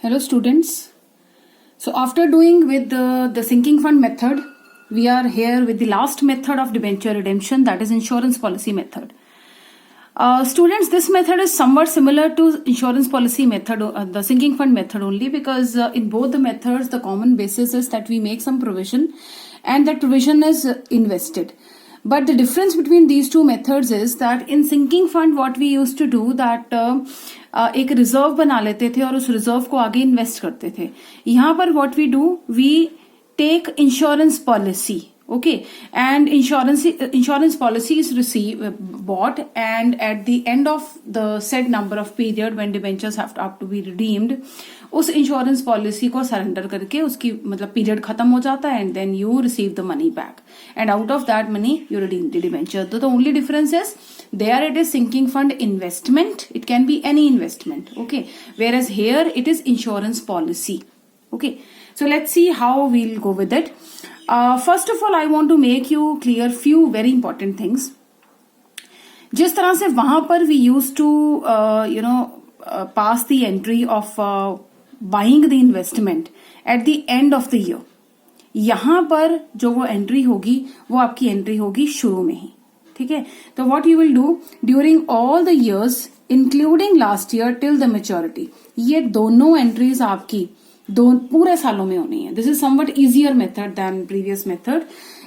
Hello students. So after doing with the sinking fund method, we are here with the last method of debenture redemption, that is insurance policy method. Students, this method is somewhat similar to insurance policy method, the sinking fund method only, because in both the methods the common basis is that we make some provision and that provision is invested. But the difference between these two methods is that in sinking fund what we used to do that एक reserve बना लेते थे और उस reserve को आगे invest करते थे. यहाँ पर what we do, we take insurance policy, okay, and insurance policy is bought, and at the end of the said number of period when debentures have to be redeemed, उस insurance policy को surrender करके उसकी मतलब period खत्म हो जाता है and then you receive the money back and out of that money you redeem the debenture. तो the only difference is there it is sinking fund investment, it can be any investment, okay, whereas here it is insurance policy. Okay, so let's see how we'll go with it. First of all I want to make you clear few very important things. जिस तरह से वहां पर we used to pass the entry of buying the investment at the end of the year, यहां पर जो वो entry होगी वो आपकी एंट्री होगी शुरू में ही. ठीक है, तो what you will do during all the years including last year till the maturity, ये दोनों एंट्रीज आपकी पूरे सालों में होनी है. This is somewhat easier method than previous method.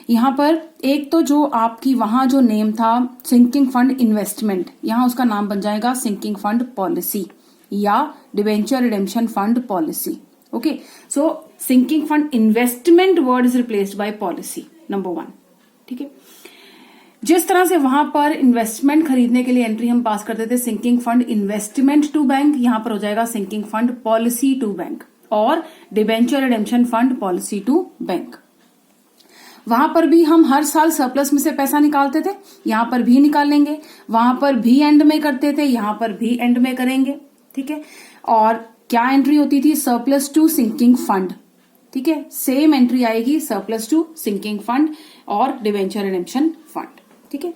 यहाँ पर एक तो जो आपकी वहां जो नेम था सिंकिंग फंड इन्वेस्टमेंट, यहाँ उसका नाम बन जाएगा सिंकिंग फंड पॉलिसी या debenture redemption fund policy. Okay, so sinking fund investment word is replaced by policy, number 1. ठीक है, जिस तरह से वहां पर इन्वेस्टमेंट खरीदने के लिए एंट्री हम पास करते थे sinking fund investment to bank, यहां पर हो जाएगा sinking fund policy to bank और debenture redemption fund policy to bank. वहां पर भी हम हर साल सरप्लस में से पैसा निकालते थे, यहां पर भी निकालेंगे, वहां पर भी एंड में करते थे, यहां पर भी एंड में करेंगे. ठीक है, और क्या एंट्री होती थी, सरप्लस टू सिंकिंग फंड. ठीक है, सेम एंट्री आएगी सरप्लस टू सिंकिंग फंड और डिबेंचर रिडेम्पशन फंड. ठीक है,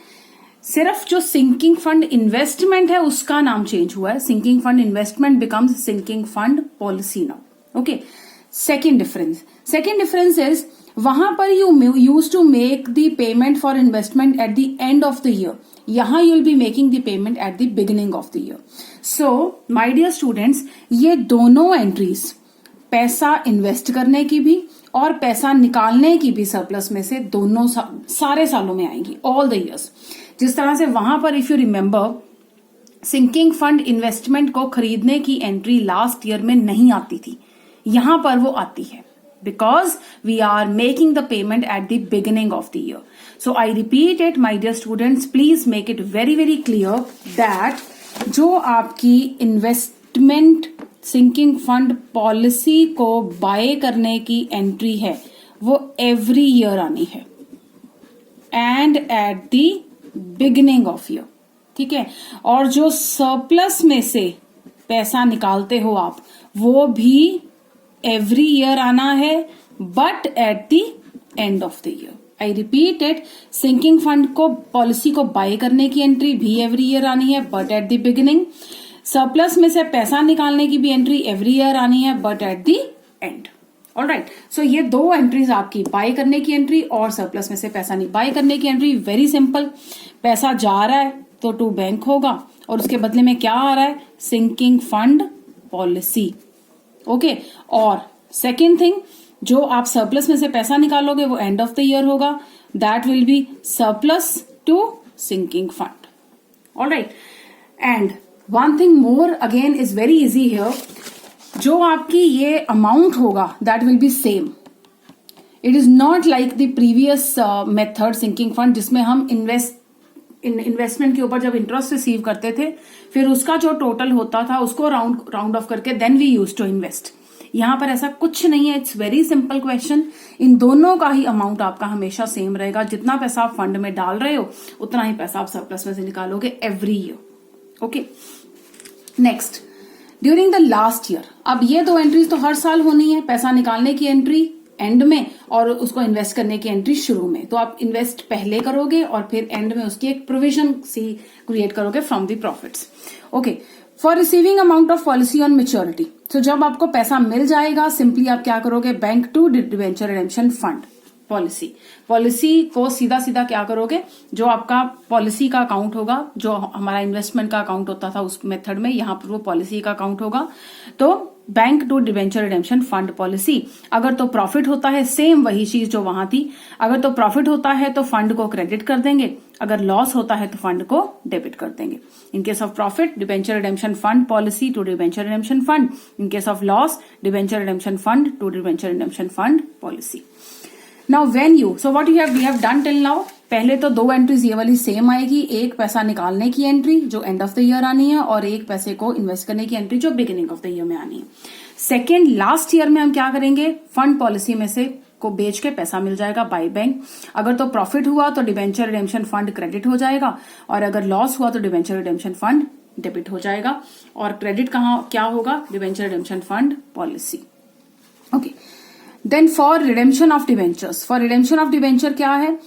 सिर्फ जो सिंकिंग फंड इन्वेस्टमेंट है उसका नाम चेंज हुआ है, sinking fund investment becomes sinking fund policy now. Okay, second difference is वहां पर you use to make the payment for investment at the end of the year, यहां you will be making the payment at the beginning of the year. So my dear students, ये दोनों entries पैसा invest करने की भी और पैसा निकालने की भी सरप्लस में से दोनों सारे सालों में आएंगी, ऑल द इयर्स. जिस तरह से वहां पर if you remember sinking fund investment को खरीदने की एंट्री लास्ट ईयर में नहीं आती थी, यहां पर वो आती है because we are making the payment at the beginning of the year. So I repeat it my dear students, please make it very very clear that जो आपकी इन्वेस्टमेंट सिंकिंग फंड पॉलिसी को बाय करने की entry है वो every year आनी है and at the beginning of year. ठीक है, और जो सरप्लस में से पैसा निकालते हो आप वो भी एवरी ईयर आना है but at the end of the year. I repeat it, sinking fund को पॉलिसी को बाय करने की एंट्री भी एवरी ईयर आनी है but at the beginning, surplus में से पैसा निकालने की भी एंट्री एवरी ईयर आनी है but at the end. Alright, so ये दो एंट्रीज आपकी बाय करने की एंट्री और सरप्लस में से पैसा नहीं बाय करने की एंट्री. वेरी सिंपल, पैसा जा रहा है तो टू बैंक होगा और उसके बदले में क्या आ रहा है, सिंकिंग फंड पॉलिसी. ओके, और सेकेंड थिंग, जो आप सरप्लस में से पैसा निकालोगे वो एंड ऑफ द ईयर होगा, that will be surplus to sinking fund. Alright, and one thing more again is very easy here, जो आपकी ये अमाउंट होगा that will be same. It is not like the previous method sinking fund जिसमें हम investment के ऊपर जब interest receive करते थे फिर उसका जो टोटल होता था उसको राउंड ऑफ करके then we use to invest. यहां पर ऐसा कुछ नहीं है, इट्स वेरी सिंपल क्वेश्चन. इन दोनों का ही अमाउंट आपका हमेशा सेम रहेगा, जितना पैसा आप फंड में डाल रहे हो उतना ही पैसा आप सरप्लस में से निकालोगे every year. Okay, next, during the last year, अब ये दो एंट्रीज तो हर साल होनी है, पैसा निकालने की एंट्री एंड में और उसको इन्वेस्ट करने की एंट्री शुरू में. तो आप इन्वेस्ट पहले करोगे और फिर एंड में उसकी एक प्रोविजन सी क्रिएट करोगे from the profits. Okay, for receiving amount of policy on maturity, तो जब आपको पैसा मिल जाएगा, सिंपली आप क्या करोगे, bank to debenture redemption fund policy को सीधा सीधा क्या करोगे, जो आपका पॉलिसी का अकाउंट होगा, जो हमारा इन्वेस्टमेंट का अकाउंट होता था उस मेथड में, यहां पर वो पॉलिसी का अकाउंट होगा, तो bank to debenture redemption fund policy. अगर तो प्रॉफिट होता है, सेम वही चीज जो वहां थी, अगर तो प्रॉफिट होता है तो फंड को क्रेडिट कर देंगे, अगर लॉस होता है तो फंड को डेबिट कर देंगे। In case of profit, debenture redemption fund policy to debenture redemption fund. In case of loss, debenture redemption fund to debenture redemption fund policy. Now when you, so what we have done till now, पहले तो दो entries ये वाली same आएगी, एक पैसा निकालने की एंट्री जो एंड ऑफ द ईयर आनी है, और एक पैसे को इन्वेस्ट करने की एंट्री जो बिगिनिंग ऑफ द ईयर में आनी है। सेकेंड, लास्ट ईयर में हम क्या करेंगे, फंड पॉलिसी में से को बेच के पैसा मिल जाएगा बाय बैंक। अगर तो प्रॉफिट हुआ तो डिबेंचर रिडेम्पशन फंड क्रेडिट हो जाएगा, और अगर लॉस हुआ तो डिबेंचर रिडेम्पशन फंड डेबिट हो जाएगा। और क्रेडिट कहाँ क्या होगा, debenture redemption fund policy. Okay, then for redemption of debentures, for redemption of debenture क्या है,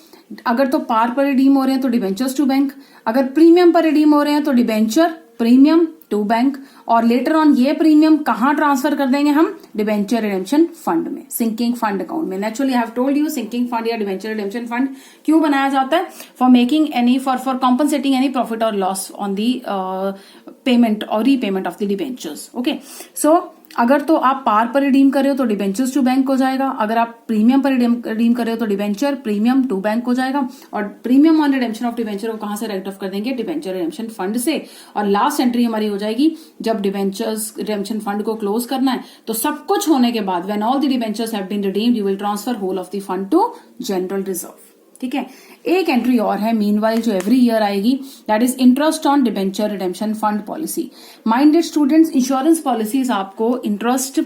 अगर तो पार पर रिडीम हो रहे हैं तो डिबेंचर्स टू बैंक, अगर प्रीमियम पर रिडीम हो रहे हैं तो डिबेंचर प्रीमियम टू बैंक, और लेटर ऑन ये प्रीमियम कहां ट्रांसफर कर देंगे हम, डिबेंचर रिडेम्पशन फंड में, सिंकिंग फंड अकाउंट में। Naturally I have told you sinking fund या डिबेंचर रिडेम्पशन फंड क्यों बनाया जाता है, for making any for compensating any profit और लॉस ऑन दी पेमेंट और repayment of the debentures. Okay, सो अगर तो आप पार पर रिडीम कर रहे हो तो डिबेंचर्स टू बैंक हो जाएगा, अगर आप प्रीमियम पर रिडीम कर रहे हो तो डिबेंचर प्रीमियम टू बैंक हो जाएगा, और premium on redemption of debenture को कहां से राइट ऑफ कर देंगे, डिबेंचर रिडेम्पशन फंड से। और लास्ट एंट्री हमारी हो जाएगी जब डिबेंचर्स रिडेम्पशन फंड को क्लोज करना है, तो सब कुछ होने के बाद when all the debentures have been redeemed you will transfer whole of the fund to general reserve. ठीक है, एक एंट्री और है मीनवाइल जो एवरी ईयर आएगी, that is interest on debenture redemption fund policy. Minded students, insurance policies आपको interest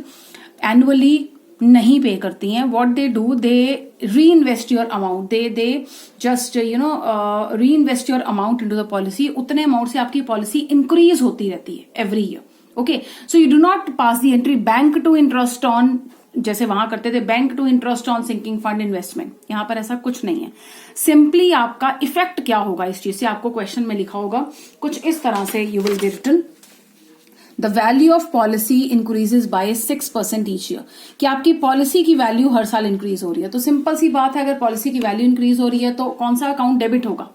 annually नहीं pay करती हैं। What they do, they reinvest your amount, they just reinvest your amount into the policy. उतने amount से आपकी policy increase होती रहती है every year. Okay, so you do not pass the entry bank to interest on, जैसे वहां करते थे bank to interest on sinking fund investment, यहां पर ऐसा कुछ नहीं है। सिंपली आपका इफेक्ट क्या होगा इस चीज से, आपको क्वेश्चन में लिखा होगा कुछ इस तरह से, you will be written the value of policy increases by 6% each year, कि आपकी पॉलिसी की वैल्यू हर साल इंक्रीज हो रही है। तो सिंपल सी बात है, अगर पॉलिसी की वैल्यू इंक्रीज हो रही है तो कौन सा अकाउंट डेबिट होगा,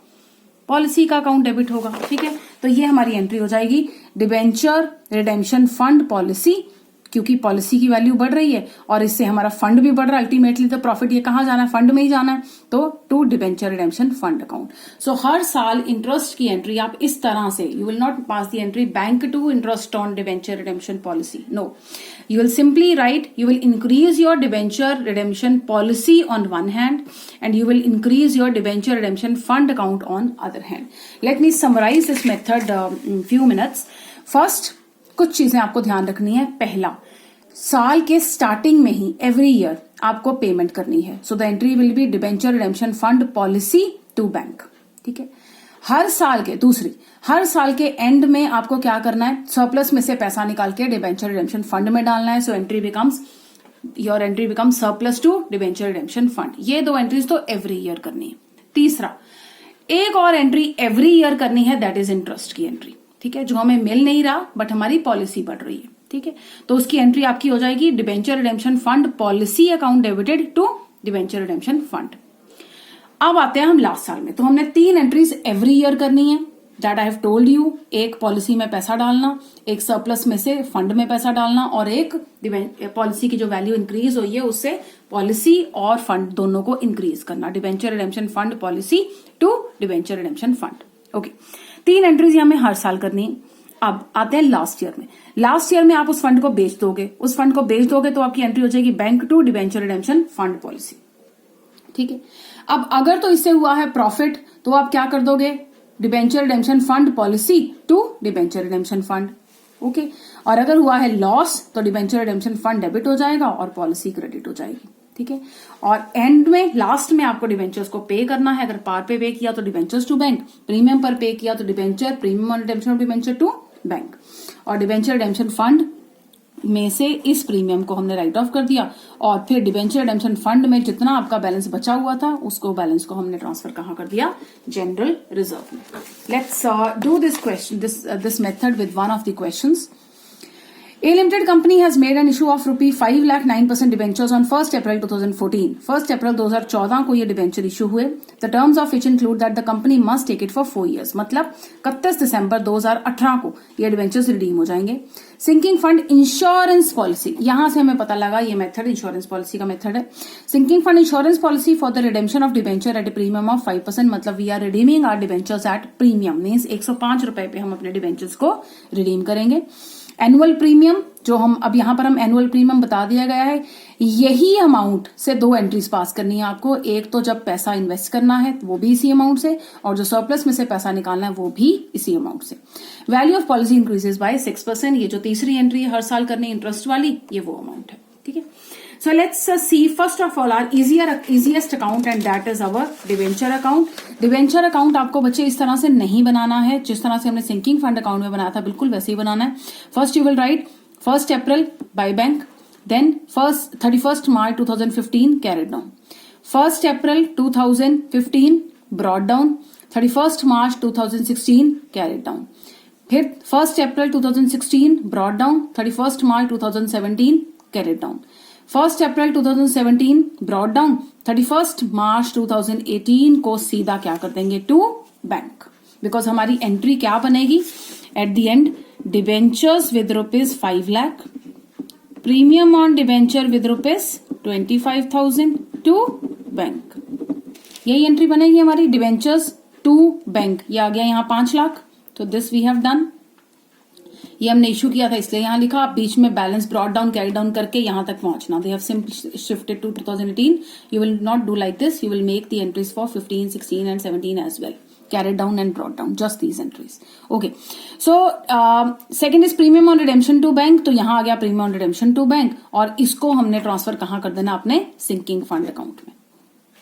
पॉलिसी का अकाउंट डेबिट होगा। ठीक है, तो ये हमारी एंट्री हो जाएगी डिबेंचर रिडेम्पशन फंड पॉलिसी, क्योंकि पॉलिसी की वैल्यू बढ़ रही है और इससे हमारा फंड भी बढ़ रहा है, अल्टीमेटली तो प्रॉफिट ये कहां जाना है, फंड में ही जाना है, तो to debenture redemption fund account. So हर साल इंटरेस्ट की एंट्री आप इस तरह से, you will not pass the entry bank to interest on debenture redemption policy, no, you will simply write, you will increase your debenture redemption policy on one hand and you will increase your debenture redemption fund account on other hand. Let me summarize this method in few minutes. First, कुछ चीजें आपको ध्यान रखनी है। पहला, साल के starting में ही एवरी ईयर आपको पेमेंट करनी है, so the entry will be debenture redemption fund policy to bank. ठीक है, हर साल के, दूसरी, हर साल के एंड में आपको क्या करना है, सरप्लस में से पैसा निकाल के डिबेंचर रिडेम्पशन फंड में डालना है। So entry becomes, your entry becomes surplus to debenture redemption fund. ये दो एंट्रीज तो एवरी ईयर करनी है। तीसरा, एक और एंट्री एवरी ईयर करनी है, दैट इज इंटरेस्ट की एंट्री। ठीक है, जो हमें मिल नहीं रहा बट हमारी पॉलिसी बढ़ रही है। ठीक है, तो उसकी एंट्री आपकी हो जाएगी debenture redemption fund policy account debited to debenture redemption fund. अब आते हैं हम लास्ट साल में, तो हमने 3 एंट्रीज एवरी ईयर करनी है, that I have told you. एक पॉलिसी में पैसा डालना, एक सरप्लस में से फंड में पैसा डालना, और एक पॉलिसी की जो वैल्यू इंक्रीज हुई है उससे पॉलिसी और फंड दोनों को इंक्रीज करना, debenture redemption fund policy to debenture redemption fund. Okay, 3 entries हमें हर साल करनी है। अब आते हैं लास्ट ईयर में। लास्ट ईयर में आप उस फंड को बेच दोगे, उस फंड को बेच दोगे तो आपकी एंट्री हो जाएगी bank to debenture redemption fund policy. ठीक है, अब अगर तो इससे हुआ है प्रॉफिट तो आप क्या कर दोगे, debenture redemption fund policy to debenture redemption fund. Okay, और अगर हुआ है लॉस तो डिबेंचर रिडेम्पशन फंड डेबिट हो जाएगा और पॉलिसी क्रेडिट हो जाएगी। ठीक है, और एंड में, लास्ट में आपको डिबेंचर्स को पे करना है। अगर पार पे किया तो डिबेंचर्स टू बैंक, प्रीमियम पर पे किया तो debenture premium on redemption of debenture to bank, और डिबेंचर रिडेम्पशन फंड में से इस प्रीमियम को हमने राइट ऑफ कर दिया, और फिर डिबेंचर रिडेम्पशन फंड में जितना आपका बैलेंस बचा हुआ था उसको बैलेंस को हमने ट्रांसफर कहां कर दिया, जनरल रिजर्व में। Let's do this question, this method with one of the questions. A Limited company has made an issue of rupee 5 lakh 9% debentures on 1st April 2014. 1st April 2014 को ये debenture issue हुए. The terms of which include that the company must take it for 4 years. मतलब 31 दिसंबर 2018 को ये debentures redeem हो जाएंगे. Sinking fund insurance policy, यहां से हमें पता लगा ये मेथड इंश्योरेंस पॉलिसी का मेथड है. Sinking fund insurance policy for the redemption of debenture at a premium of 5%. मतलब we are redeeming our debentures at premium, means 105 रुपए पे हम अपने डिबेंचर्स को रिडीम करेंगे. एनुअल प्रीमियम, जो हम अब यहां पर हम एनुअल प्रीमियम बता दिया गया है, यही अमाउंट से 2 एंट्रीज पास करनी है आपको. एक तो जब पैसा इन्वेस्ट करना है वो भी इसी अमाउंट से, और जो सरप्लस में से पैसा निकालना है वो भी इसी अमाउंट से. Value of policy increases by 6%. ये जो तीसरी एंट्री है हर साल करनी इंटरेस्ट वाली, ये वो अमाउंट है. ठीक है. So let's see first of all our easiest account and that is our debenture account. Debenture account आपको बच्चे इस तरह से नहीं बनाना है जिस तरह से हमने सिंकिंग फंड अकाउंट में बनाया था, बिल्कुल वैसे ही बनाना है. First you will write 1st April by bank, then 31st March 2015 carried down, 1st April 2015 brought down, 31st March 2016 carried down, फिर 1st April 2016 brought down, 31st March 2017 carried down, 1st April 2017 brought down, 31st March 2018 को सीधा क्या कर देंगे to bank, because हमारी entry क्या बनेगी at the end, debentures with rupees 5 lakh, premium on debenture with rupees 25,000 to bank. यही entry बनेगी हमारी, डिबेंचर्स टू बैंक. ये आ गया यहाँ 5 लाख. तो दिस वी हैव डन. ये हमने इशू किया था इसलिए यहां लिखा. आप बीच में balance brought down carry down करके यहां तक पहुंचना. They have simply shifted to 2018. You will not do like this. You will make the entries for 15, 16 and 17 as well. Carried down and brought down, just these entries. Okay. So second is premium on redemption to bank. तो यहां आ गया premium on redemption to bank और इसको हमने transfer कहां कर देना, अपने सिंकिंग फंड अकाउंट में.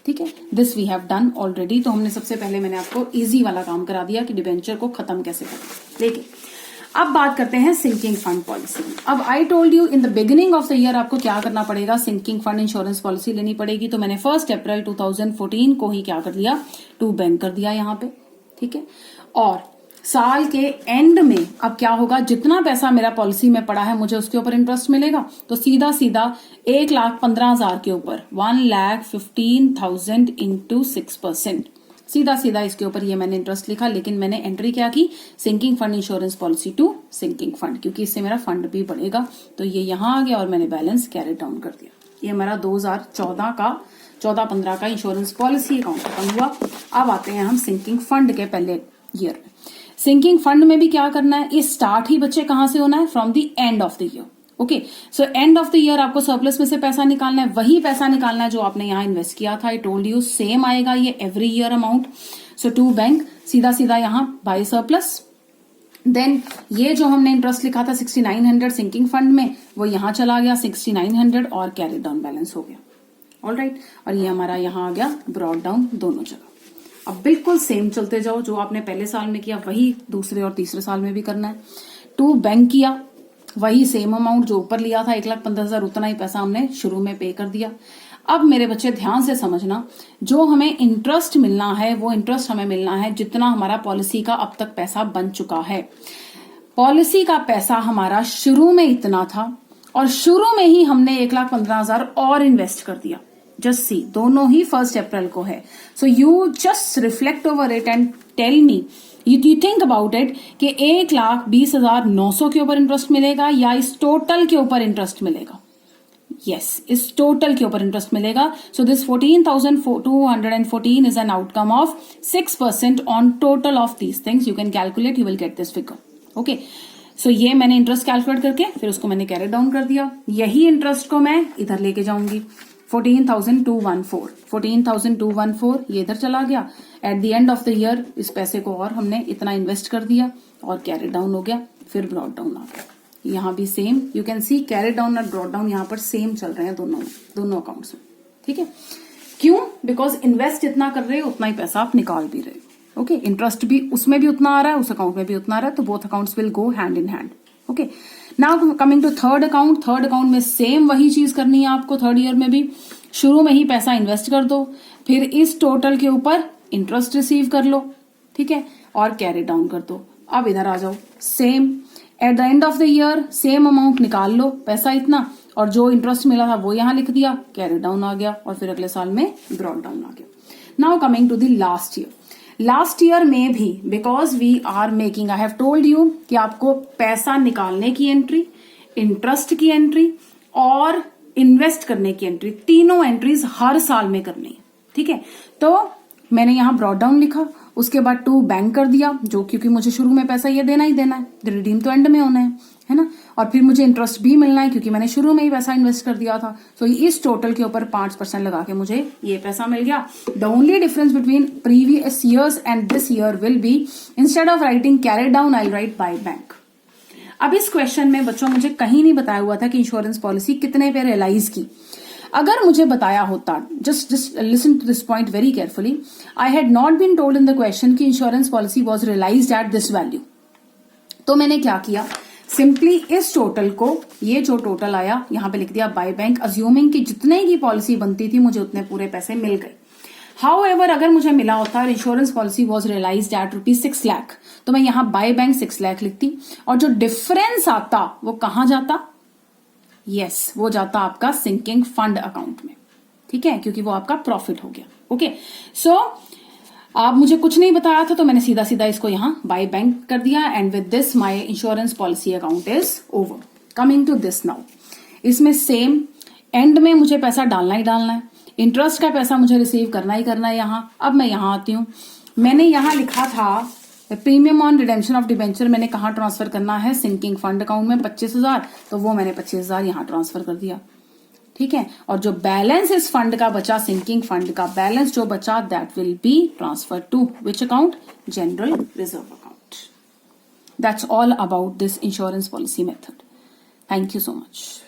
ठीक है. This we have done already. तो हमने सबसे पहले मैंने आपको इजी वाला काम करा दिया कि डिबेंचर को खत्म कैसे करें. देखिए अब बात करते हैं सिंकिंग फंड पॉलिसी. अब I told you in the beginning of the year आपको क्या करना पड़ेगा, सिंकिंग फंड इंश्योरेंस पॉलिसी लेनी पड़ेगी. तो मैंने 1st April 2014 को ही क्या कर दिया, टू बैंक कर दिया यहाँ पे. ठीक है. और साल के एंड में अब क्या होगा, जितना पैसा मेरा पॉलिसी में पड़ा है मुझे उसके ऊपर इंटरेस्ट मिलेगा. तो सीधा सीधा 1,15,000 के ऊपर 1,15,000 इंटू 6%, सीधा सीधा इसके ऊपर ये मैंने इंटरेस्ट लिखा. लेकिन मैंने एंट्री क्या की, sinking fund insurance policy to sinking fund, क्योंकि इससे मेरा फंड भी बढ़ेगा. तो ये यहां आ गया और मैंने बैलेंस कैरी डाउन कर दिया. ये हमारा 2014 का 14-15 का इंश्योरेंस पॉलिसी अकाउंट खत्म हुआ. अब आते हैं हम सिंकिंग फंड के पहले ईयर में. सिंकिंग फंड में भी क्या करना है, ये स्टार्ट ही बच्चे कहां से होना है, from the end of the year. Okay. So and of the year आपको सरप्लस में से पैसा निकालना है, वही पैसा निकालना है जो आपने यहां इन्वेस्ट किया था. आई टोल्ड यू सेम आएगा ये every year amount. So to bank, सीधा सीधा यहां बाय सरप्लस. देन ये जो हमने इंटरेस्ट लिखा था 6,900 सिंकिंग फंड में, वो यहां चला गया 6,900 और कैरी डाउन बैलेंस हो गया. ऑलराइट. और ये हमारा यहां आ गया ब्रॉड डाउन दोनों जगह. अब बिल्कुल सेम चलते जाओ, जो आपने पहले साल में किया वही दूसरे और तीसरे साल में भी करना है. टू बैंक किया, वही सेम अमाउंट जो ऊपर लिया था 1,15,000, उतना ही पैसा हमने शुरू में पे कर दिया. अब मेरे बच्चे ध्यान से समझना, जो हमें इंटरेस्ट मिलना है वो इंटरेस्ट हमें मिलना है जितना हमारा पॉलिसी का अब तक पैसा बन चुका है. पॉलिसी का पैसा हमारा शुरू में इतना था और शुरू में ही हमने 1,15,000 और इन्वेस्ट कर दिया. जस्ट सी, दोनों ही 1st April को है. So you just reflect over it and tell me, you think about it कि 1,20,900 के ऊपर इंटरेस्ट मिलेगा या इस टोटल के ऊपर इंटरेस्ट मिलेगा. यस, इस टोटल के ऊपर इंटरेस्ट मिलेगा. So this 14,214 is an outcome of 6% on total of these things. You can calculate, you will get this figure. Okay. So ये मैंने इंटरेस्ट कैलकुलेट करके फिर उसको मैंने कैरी डाउन कर दिया. यही इंटरेस्ट को मैं इधर लेके जाऊंगी. 14,214 ये इधर चला गया. Eight the end of the year इस पैसे को और हमने इतना इन्वेस्ट कर दिया और कैरी डाउन हो गया, फिर ब्रॉड डाउन आ गया. यहाँ भी same, you can see carry down और ब्रॉड डाउन यहाँ पर सेम चल रहे हैं दोनों अकाउंट्स में. ठीक है. क्यों? बिकॉज इन्वेस्ट जितना कर रहे हो उतना ही पैसा आप निकाल भी रहे हो. ओके. इंटरेस्ट भी उसमें भी उतना आ रहा है, उस अकाउंट में भी उतना आ रहा है. तो both accounts will go hand in hand. Okay. Now coming to third account. Third account में सेम वही चीज करनी है आपको. थर्ड ईयर में भी शुरू में ही पैसा इन्वेस्ट कर दो, फिर इस टोटल के ऊपर इंटरेस्ट रिसीव कर लो. ठीक है. और कैरी डाउन कर दो. अब इधर आ जाओ. Same at the end of the year same amount निकाल लो, पैसा इतना, और जो इंटरेस्ट मिला था वो यहां लिख दिया, कैरी डाउन आ गया, और फिर अगले साल में ब्रॉट डाउन आ गया. Now coming to the last year. Last year में भी because we are making, I have told you कि आपको पैसा निकालने की एंट्री, इंटरेस्ट की एंट्री और इन्वेस्ट करने की एंट्री, तीनों एंट्रीज हर साल में करनी है. ठीक है, तो मैंने यहां ब्रॉट डाउन लिखा, उसके बाद टू बैंक कर दिया, जो क्योंकि मुझे शुरू में पैसा ये देना ही देना है, रिडीम तो एंड में होना है ना, और फिर मुझे इंटरेस्ट भी मिलना है क्योंकि मैंने शुरू में ही पैसा इन्वेस्ट कर दिया था. तो इस टोटल के ऊपर 5% लगा के मुझे ये पैसा मिल गया. The only difference between previous years and this year will be, instead of writing carry down I right by bank. अब इस क्वेश्चन में बच्चों मुझे कहीं नहीं बताया हुआ था कि इंश्योरेंस पॉलिसी कितने पे रियलाइज की. अगर मुझे बताया होता, just listen to this point very carefully, I had not been told in the question कि insurance policy was realised at this value, तो मैंने क्या किया, सिंपली इस टोटल को, ये जो टोटल आया यहां पे लिख दिया बाय बैंक, अज्यूमिंग कि जितने की पॉलिसी बनती थी मुझे उतने पूरे पैसे मिल गए. हाउएवर अगर मुझे मिला होता insurance policy was realised at ₹6 lakh, तो मैं यहां बाय बैंक 6 लाख लिखती, और जो डिफरेंस आता वो कहां जाता, यस वो जाता आपका सिंकिंग फंड अकाउंट में. ठीक है, क्योंकि वो आपका प्रॉफिट हो गया. ओके, सो आप मुझे कुछ नहीं बताया था तो मैंने सीधा सीधा इसको यहां बाय बैंक कर दिया, and with this my insurance policy account is over. Coming to this now, इसमें सेम एंड में मुझे पैसा डालना ही डालना है, इंटरेस्ट का पैसा मुझे रिसीव करना ही करना है यहां. अब मैं यहां आती हूं, मैंने यहां लिखा था premium on redemption of debenture, मैंने कहां ट्रांसफर करना है, सिंकिंग फंड अकाउंट में 25,000, तो वो मैंने 25,000 यहां ट्रांसफर कर दिया. ठीक है, और जो बैलेंस इस फंड का बचा, सिंकिंग फंड का बैलेंस जो बचा, that will be transfer to which account, general reserve account. That's all about this insurance policy method. Thank you so much.